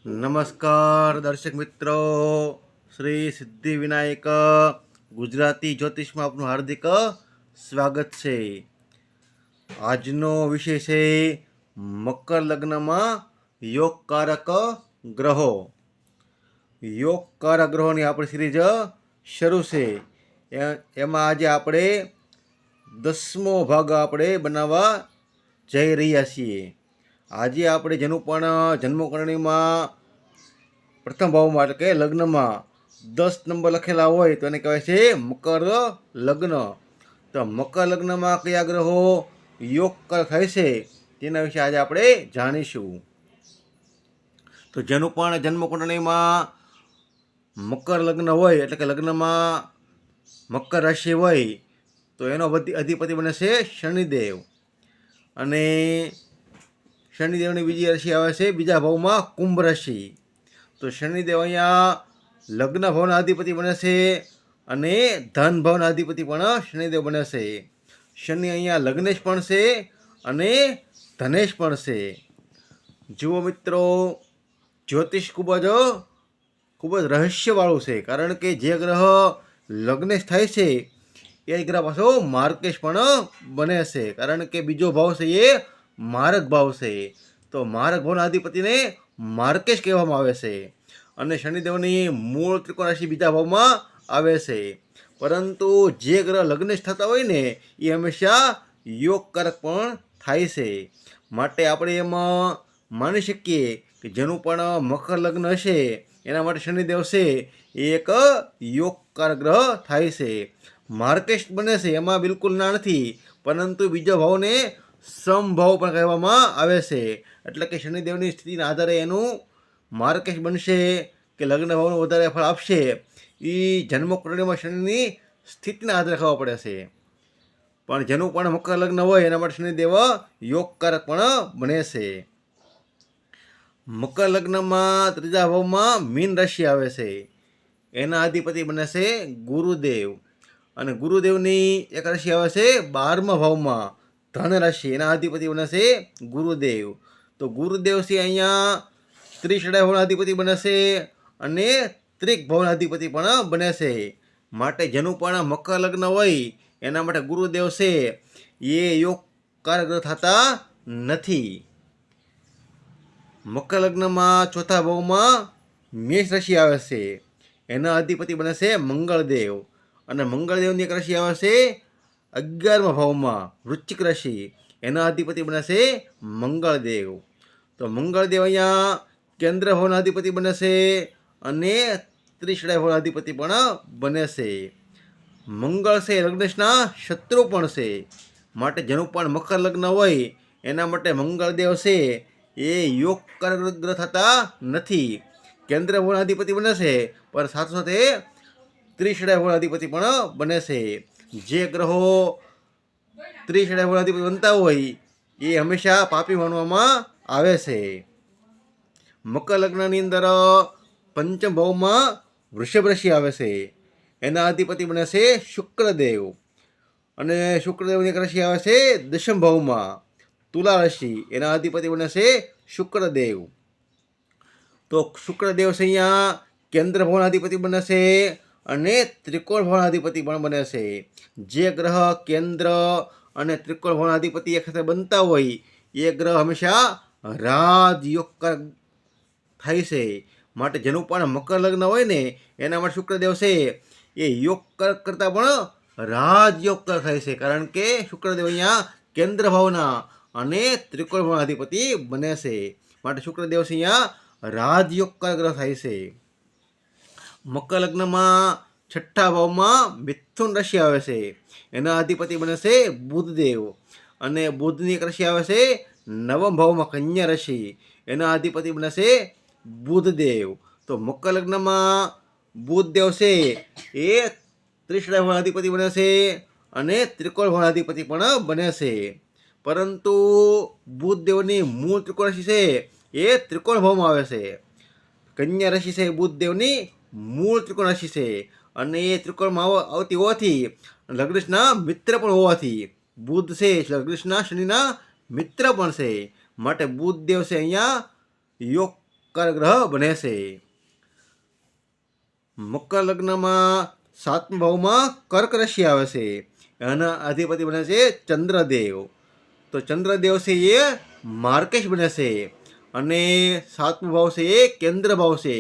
નમસ્કાર દર્શક મિત્રો, શ્રી સિદ્ધિવિનાયક ગુજરાતી જ્યોતિષમાં આપનું હાર્દિક સ્વાગત છે. આજનો વિષય છે મકર લગ્નમાં યોગકારક ગ્રહો. યોગકારક ગ્રહોની આપણી સિરીઝ શરૂ છે. એમાં આજે આપણે 10મો ભાગ આપણે બનાવવા જઈ રહ્યા છીએ. આજે આપણે જેનું પણ જન્મકરણીમાં પ્રથમ ભાવમાં એટલે કે લગ્નમાં 10 નંબર લખેલા હોય તો એને કહેવાય છે મકર લગ્ન. તો મકર લગ્નમાં કયા ગ્રહો યોગકાર થાય છે તેના વિશે આજે આપણે જાણીશું. તો જેનું પણ જન્મકુંડળીમાં મકર લગ્ન હોય એટલે કે લગ્નમાં મકર રાશિ હોય તો એનો અધિપતિ બને છે શનિદેવ. અને શનિદેવની બીજી રાશિ આવે છે બીજા ભાવમાં કુંભ રાશિ. તો શનિદેવ અહીંયા લગ્ન ભાવના અધિપતિ બને છે અને ધન ભાવના અધિપતિ પણ શનિદેવ બને છે. શનિ અહીંયા લગ્નેશ પણ છે અને ધનેશ પણ છે. જુઓ મિત્રો, જ્યોતિષ ખૂબ જ રહસ્યવાળું છે, કારણ કે જે ગ્રહ લગ્નેશ થાય છે એ ગ્રહ પાછો માર્કેશ પણ બને છે, કારણ કે બીજો ભાવ છે એ મારક ભાવ છે. તો મારક ભાવના અધિપતિને માર્કેશ કહેવામાં આવે છે અને શનિદેવની મૂળ ત્રિકોણ રાશિ બીજા ભાવમાં આવે છે. પરંતુ જે ગ્રહ લગ્નેશ થતા હોય ને એ હંમેશા યોગકારક પણ થાય છે. માટે આપણે એમાં માની શકીએ કે જેનું પણ મકર લગ્ન હશે એના માટે શનિદેવ છે એ એક યોગકારક ગ્રહ થાય છે. માર્કેશ બને છે એમાં બિલકુલ ના નથી, પરંતુ બીજો ભાવને સમભાવ પણ કહેવામાં આવે છે. એટલે કે શનિદેવની સ્થિતિના આધારે એનું માર્કેશ બનશે કે લગ્ન ભાવનું વધારે ફળ આપશે એ જન્મકુંડળીમાં શનિની સ્થિતિના આધારે ખબર પડે છે. પણ જેનું પણ મકર લગ્ન હોય એના માટે શનિદેવ યોગકારક પણ બને છે. મકર લગ્નમાં ત્રીજા ભાવમાં મીન રાશિ આવે છે. એના અધિપતિ બને છે ગુરુદેવ. અને ગુરુદેવની એક રાશિ આવે છે 12મા ભાવમાં ધન રાશિ. એના અધિપતિ બને છે ગુરુદેવ. તો ગુરુદેવ છે અહીંયા ત્રિષડા ભાવના અધિપતિ બને છે અને ત્રિક ભાવના અધિપતિ પણ બને છે. માટે જેનું પણ મકર લગ્ન હોય એના માટે ગુરુદેવ છે એ યોગકારક થતા નથી. મકર લગ્નમાં ચોથા ભાવમાં મેષ રાશિ આવે છે. એના અધિપતિ બને છે મંગળદેવ. અને મંગળદેવની એક રાશિ આવે છે 11મા ભાવમાં વૃશ્ચિક રાશિ. એના અધિપતિ બને છે મંગળદેવ. તો મંગળદેવ અહીંયા કેન્દ્ર ભાવના અધિપતિ બને છે અને ત્રિષડા ભાવના અધિપતિ પણ બને છે. મંગળ છે લગ્નેશના શત્રુ પણ છે. માટે જેનું પણ મકર લગ્ન હોય એના માટે મંગળદેવ છે એ યોગકારક ગ્રહ થતા નથી. કેન્દ્ર ભાવના અધિપતિ બને છે પણ સાથે સાથે ત્રિષડા ભાવના અધિપતિ પણ બને છે. જે ગ્રહો ત્રિષડા ભાવના અધિપતિ બનતા હોય એ હંમેશા પાપી માનવામાં આવે છે. મકર લગ્નની અંદર પંચમ ભાવમાં વૃષભ રાશિ આવે છે. એના અધિપતિ બને છે શુક્રદેવ. અને શુક્રદેવની એક રાશિ આવે છે 10મ ભાવમાં તુલા રાશિ. એના અધિપતિ બને છે શુક્રદેવ. તો શુક્રદેવ છે અહીંયા કેન્દ્ર ભાવના અધિપતિ બને છે અને ત્રિકોણ ભાવના અધિપતિ પણ બને છે. જે ગ્રહ કેન્દ્ર અને ત્રિકોણ ભાવના અધિપતિ એક સાથે બનતા હોય એ ગ્રહ હંમેશા રાજયોગકારક થાય છે. માટે જેનું પણ મકર લગ્ન હોય ને એના માટે શુક્રદેવ છે એ યોગકારક કરતાં પણ રાજયોગકારક થાય છે, કારણ કે શુક્રદેવ અહીંયા કેન્દ્ર ભાવના અને ત્રિકોણ ભાવના અધિપતિ બને છે. માટે શુક્રદેવ છે અહીંયા રાજયોગકારક ગ્રહ થાય છે. મકર લગ્નમાં છઠ્ઠા ભાવમાં મિથુન રાશિ આવે છે. એના અધિપતિ બને છે બુધદેવ. અને બુધની એક રાશિ આવે છે 9મ ભાવમાં કન્યા રાશિ. એના અધિપતિ બને છે બુધદેવ. તો મકર લગ્નમાં બુધદેવ છે એ ત્રિષડા ભાવના અધિપતિ બને છે અને ત્રિકોણ ભાવના અધિપતિ પણ બને છે. પરંતુ બુધદેવની મૂળ ત્રિકોણ રાશિ છે એ ત્રિકોણ ભાવમાં આવે છે. કન્યા રાશિ છે બુધદેવની મૂળ ત્રિકોણ રાશિ છે અને એ ત્રિકોણમાં આવતી હોવાથી લગ્નેશના મિત્ર પણ હોવાથી બુધ છે લગ્નેશના શનિના મિત્ર પણ છે. માટે બુધદેવ છે અહીંયા યોગ યોગકાર ગ્રહ બને છે. મકર લગ્નમાં 7મા ભાવમાં કર્ક રાશિ આવે છે. એના અધિપતિ બને છે ચંદ્રદેવ. તો ચંદ્રદેવ છે એ માર્કેશ બને છે અને 7મો ભાવ છે એ કેન્દ્ર ભાવ છે.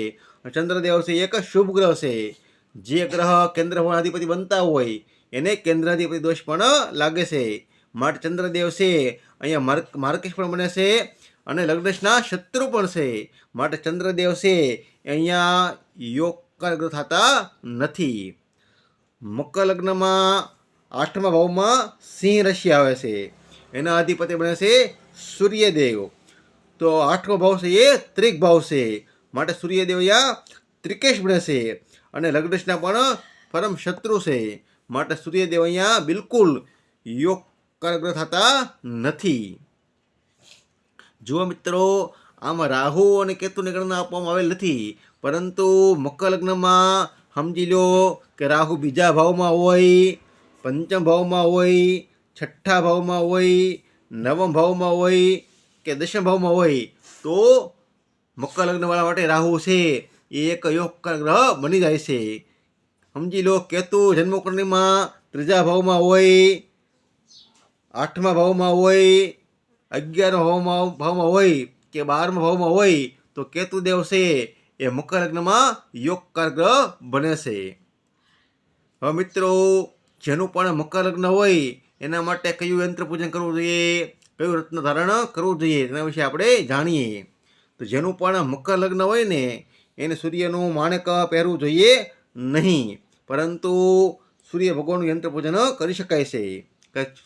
ચંદ્રદેવ છે એક શુભ ગ્રહ છે. જે ગ્રહ કેન્દ્ર ભાવના અધિપતિ બનતા હોય એને કેન્દ્રાધિપતિ દોષ પણ લાગે છે. માટે ચંદ્રદેવ છે અહીંયા માર્કેશ પણ બને છે અને લગ્નેશના શત્રુ પણ છે. માટે ચંદ્રદેવ છે અહીંયા યોગકાર ગ્રહ થતા નથી. મકર લગ્નમાં 8મા ભાવમાં સિંહ રાશિ આવે છે. એના અધિપતિ બને છે સૂર્યદેવ. તો 8મો ભાવ છે એ ત્રિક ભાવ છે. માટે સૂર્યદેવ અહીંયા ત્રિકેશ બને છે અને લગ્નેશના પણ પરમ શત્રુ છે. માટે સૂર્યદેવ અહીંયા બિલકુલ યોગકાર ગ્રહ થતા નથી. જુઓ મિત્રો, આમાં રાહુ અને કેતુની ગણના આપવામાં આવેલ નથી, પરંતુ મકર લગ્નમાં સમજી લો કે રાહુ બીજા ભાવમાં હોય, પંચમ ભાવમાં હોય, છઠ્ઠા ભાવમાં હોય, નવમ ભાવમાં હોય કે દશમ ભાવમાં હોય તો મકર લગ્નવાળા માટે રાહુ છે એ એક યોગકાર ગ્રહ બની જાય છે. સમજી લો કેતુ જન્મકુંડળીમાં ત્રીજા ભાવમાં હોય, 8મા ભાવમાં હોય, 11મા ભાવમાં હોય કે 12મા ભાવમાં હોય તો કેતુદેવ છે એ મકર લગ્નમાં યોગકાર ગ્રહ બને છે. હવે મિત્રો, જેનું પણ મકર લગ્ન હોય એના માટે કયું યંત્ર પૂજન કરવું જોઈએ, કયું રત્ન ધારણ કરવું જોઈએ તેના વિશે આપણે જાણીએ. તો જેનું પણ મકર લગ્ન હોય ને એને સૂર્યનું માણેક પહેરવું જોઈએ નહીં, પરંતુ સૂર્ય ભગવાનનું યંત્ર પૂજન કરી શકાય છે.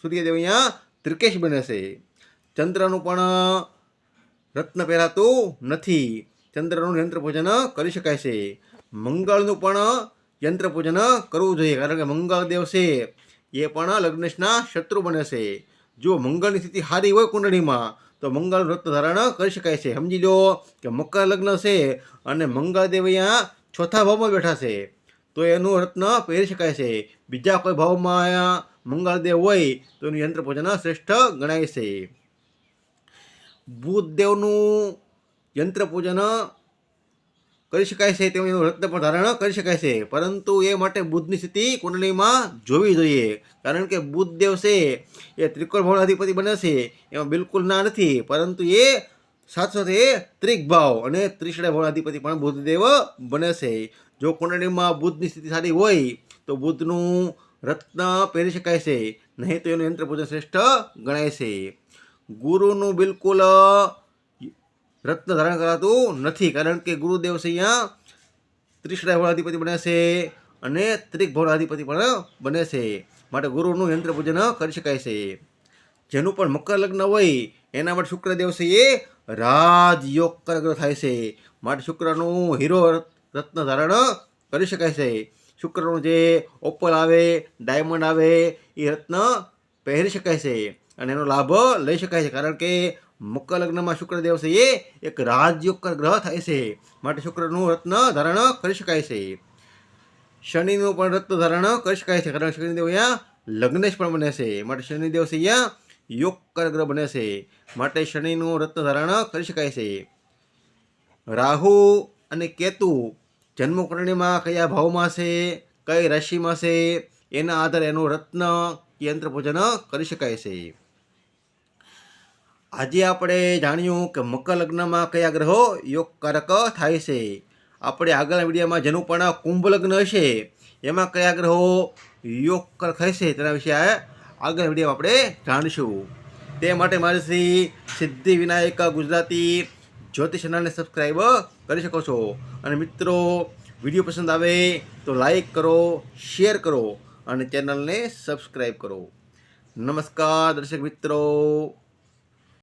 સૂર્યદેવ અહીંયા ત્રિકેશ બને છે. ચંદ્રનું પણ રત્ન પહેરાતું નથી. ચંદ્રનું યંત્ર પૂજન કરી શકાય છે. મંગળનું પણ યંત્ર પૂજન કરવું જોઈએ, કારણ કે મંગળદેવ છે એ પણ લગ્નેશના શત્રુ બને છે. જો મંગળની સ્થિતિ સારી હોય કુંડળીમાં તો મંગળ રત્ન ધારણ કરી શકાય છે. સમજી લો કે મકર લગ્ન છે અને મંગળદેવ અહીંયા ચોથા ભાવમાં બેઠા છે તો એનું રત્ન પહેરી શકાય છે. બીજા કોઈ ભાવમાં અહીંયા મંગળદેવ હોય તો એનું યંત્ર પૂજન શ્રેષ્ઠ ગણાય છે. બુધદેવનું યંત્ર પૂજન કરી શકાય છે, તેનું એનું રત્ન પણ ધારણ કરી શકાય છે, પરંતુ એ માટે બુધની સ્થિતિ કુંડળીમાં જોવી જોઈએ, કારણ કે બુધદેવ છે એ ત્રિકોણ ભાવના અધિપતિ બને છે એમાં બિલકુલ ના નથી, પરંતુ એ સાથે સાથે ત્રિક ભાવ અને ત્રિશળા ભાવના અધિપતિ પણ બુધદેવ બને છે. જો કુંડળીમાં બુધની સ્થિતિ સારી હોય તો બુધનું રત્ન પહેરી શકાય છે, નહીં તો એનું યંત્ર પૂજન શ્રેષ્ઠ ગણાય છે. ગુરુનું બિલકુલ રત્ન ધારણ કરાતું નથી, કારણ કે ગુરુદેવ છે અહીંયા ત્રિશળા ભાવનાધિપતિ બને છે અને ત્રિક ભાવનાધિપતિ પણ બને છે. માટે ગુરુનું યંત્ર પૂજન કરી શકાય છે. જેનું પણ મકર લગ્ન હોય એના માટે શુક્રદેવ છે એ રાજયોગકાર ગ્રહ થાય છે. માટે શુક્રનું હીરો રત્ન ધારણ કરી શકાય છે. શુક્રનું જે ઓપલ આવે, ડાયમંડ આવે એ રત્ન પહેરી શકાય છે અને એનો લાભ લઈ શકાય છે, કારણ કે મકર લગ્નમાં શુક્રદેવ છે એ એક રાજયોગકાર ગ્રહ થાય છે. માટે શુક્રનું રત્ન ધારણ કરી શકાય છે. શનિનું પણ રત્ન ધારણ કરી શકાય છે, કારણ કે શનિદેવ અહીંયા લગ્નેશ પણ બને છે. માટે શનિદેવ છે અહીંયા યોગકાર ગ્રહ બને છે. માટે શનિનું રત્ન ધારણ કરી શકાય છે. રાહુ અને કેતુ જન્મકુંડળીમાં કયા ભાવમાં છે, કઈ રાશિમાં છે એના આધારે એનું રત્ન યંત્ર પૂજન કરી શકાય છે. આજે આપણે જાણ્યું કે મકર લગ્નમાં કયા ગ્રહો યોગકારક થાય છે. આપણે આગળના વિડીયોમાં જેનું પણ કુંભ લગ્ન હશે એમાં કયા ગ્રહો યોગકારક થાય છે તેના વિશે આગળના વિડીયોમાં આપણે જાણીશું. તે માટે મારી શ્રી સિદ્ધિ વિનાયક ગુજરાતી જ્યોતિષ ચેનલને સબસ્ક્રાઈબ કરી શકો છો. અને મિત્રો, વિડીયો પસંદ આવે તો લાઈક કરો, શેર કરો અને ચેનલને સબસ્ક્રાઈબ કરો. નમસ્કાર દર્શક મિત્રો.